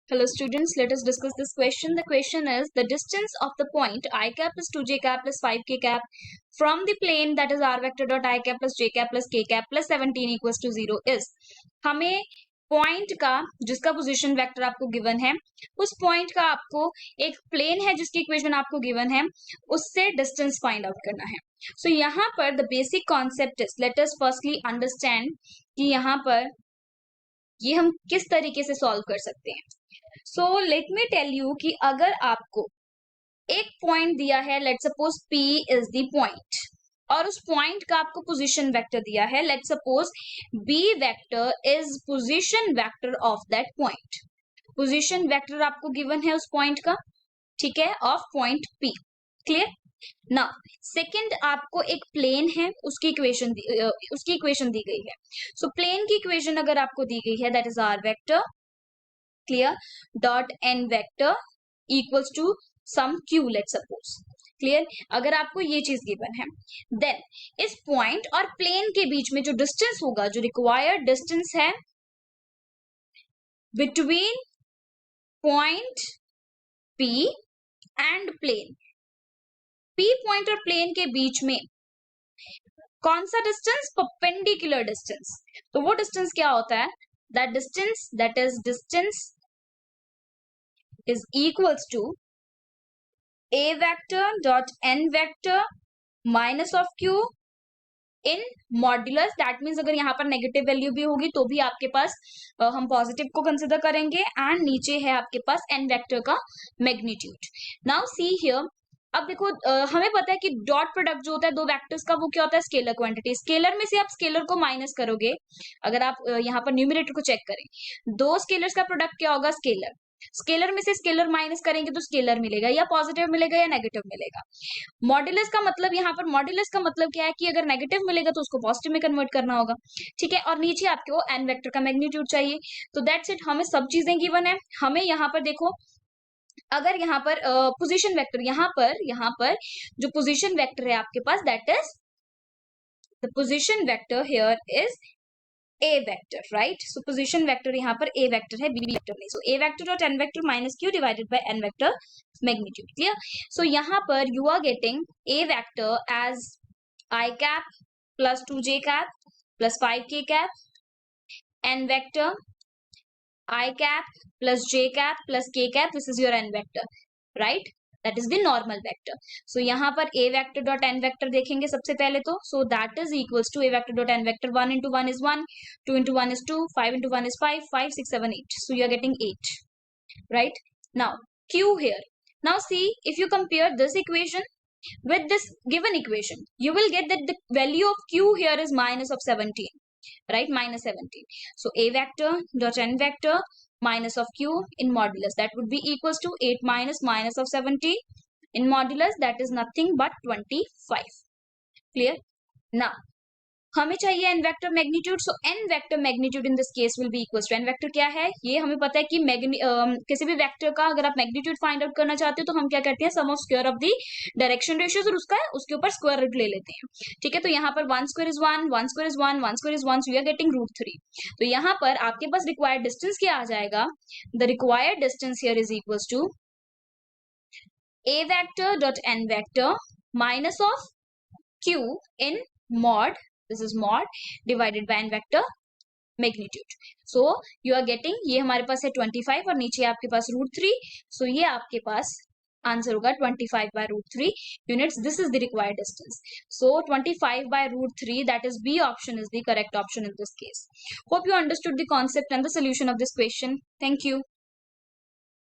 Hello students, let us discuss this question. The question is the distance of the point I cap plus 2j cap plus 5k cap from the plane that is r vector dot I cap plus j cap plus k cap plus 17 equals to 0 is. हमें point का जिसका position vector आपको given है उस point का आपको एक plane है जिसकी इक्वेशन आपको गिवन है उससे डिस्टेंस फाइंड आउट करना है. सो यहाँ पर the basic concept is let us firstly understand कि यहाँ पर ये हम किस तरीके से सॉल्व कर सकते हैं. So let me tell you कि अगर आपको एक पॉइंट दिया है, let suppose P is the point और उस पॉइंट का आपको पोजीशन वेक्टर दिया है, let suppose B vector is position vector of that point. Position vector आपको गिवन है उस पॉइंट का, ठीक है, ऑफ पॉइंट P. क्लियर. ना सेकंड आपको एक प्लेन है उसकी इक्वेशन दी गई है. सो प्लेन की इक्वेशन अगर आपको दी गई है that is r vector, clear, dot n vector equals to some q, let suppose. Clear. अगर आपको ये चीज गिवन है देन इस पॉइंट और प्लेन के बीच में जो डिस्टेंस होगा, जो रिक्वायर्ड डिस्टेंस है between point P and plane, P point और प्लेन के बीच में कौन सा डिस्टेंस? Perpendicular distance. तो वो डिस्टेंस क्या होता है? That distance is equals to a vector dot n vector minus of q in modulus. That means अगर यहाँ पर नेगेटिव वैल्यू भी होगी तो भी आपके पास हम पॉजिटिव को कंसिडर करेंगे एंड नीचे है आपके पास n वेक्टर का मैग्नीट्यूड. Now see here. अब देखो हमें पता है कि डॉट प्रोडक्ट जो होता है दो वेक्टर्स का वो क्या होता है? Scalar quantity. स्केलर में से आप स्केलर को माइनस करोगे. अगर आप यहाँ पर न्यूमरेटर को चेक करें, दो स्केलर्स का प्रोडक्ट क्या होगा? स्केलर. स्केलर में से स्केलर माइनस करेंगे तो स्केलर मिलेगा, या पॉजिटिव मिलेगा या नेगेटिव मिलेगा. मॉड्यूलस का मतलब, यहाँ पर मॉड्यूलस का मतलब क्या है कि अगर नेगेटिव मिलेगा तो उसको पॉजिटिव में कन्वर्ट करना होगा, ठीक है. और नीचे आपको एन वेक्टर का मैग्नीट्यूड चाहिए. तो दैट्स इट. हमें सब चीजें गिवन है. हमें यहाँ पर देखो, अगर यहाँ पर पोजीशन वेक्टर, यहाँ पर जो पोजीशन वेक्टर है आपके पास that is the position vector here is a vector, right? So position vector यहाँ पर a vector है, b vector नहीं. So a vector dot n vector minus q divided by n vector magnitude. Clear? So यहाँ पर you are getting a vector as I cap plus 2j cap plus 5k cap, n vector I cap plus j cap plus k cap. This is your n vector, right? That is the normal vector. So यहाँ पर a vector dot n vector देखेंगे सबसे पहले तो. So that is equals to a vector dot n vector. 1 into 1 is 1, 2 into 1 is 2, 5 into 1 is 5, 5, 6, 7, 8. So you are getting 8, right? Now q here. Now see, if you compare this equation with this given equation, you will get that the value of q here is minus of 17, right? Minus 17. So a vector dot n vector minus of q in modulus, that would be equals to 8 minus of 17 in modulus, that is nothing but 25. Clear? Now हमें चाहिए n vector magnitude. So n vector magnitude in this case will be equals to n vector क्या है? ये हमें पता है कि किसी भी वेक्टर का अगर आप मैग्नीट्यूड फाइंड आउट करना चाहते हो तो हम क्या करते हैं? Sum of square of the direction ratios और उसके ऊपर स्क्वायर रूट ले लेते हैं, ठीक है. तो यहाँ पर 1 square is 1, 1 square is 1, 1 square is 1, so we are getting √3. तो यहाँ पर आपके पास रिक्वायर्ड डिस्टेंस क्या आ जाएगा? The required distance here is equals to a vector dot n vector minus of q in mod, this is mod, divided by n vector magnitude. So you are getting, ये हमारे पास है 25 और नीचे आपके पास √3. So ये आपके पास आंसर होगा 25 by √3 units. This is the required distance. So 25 by √3, that is B option is the correct option in this case. Hope you understood the concept and the solution of this question. Thank you.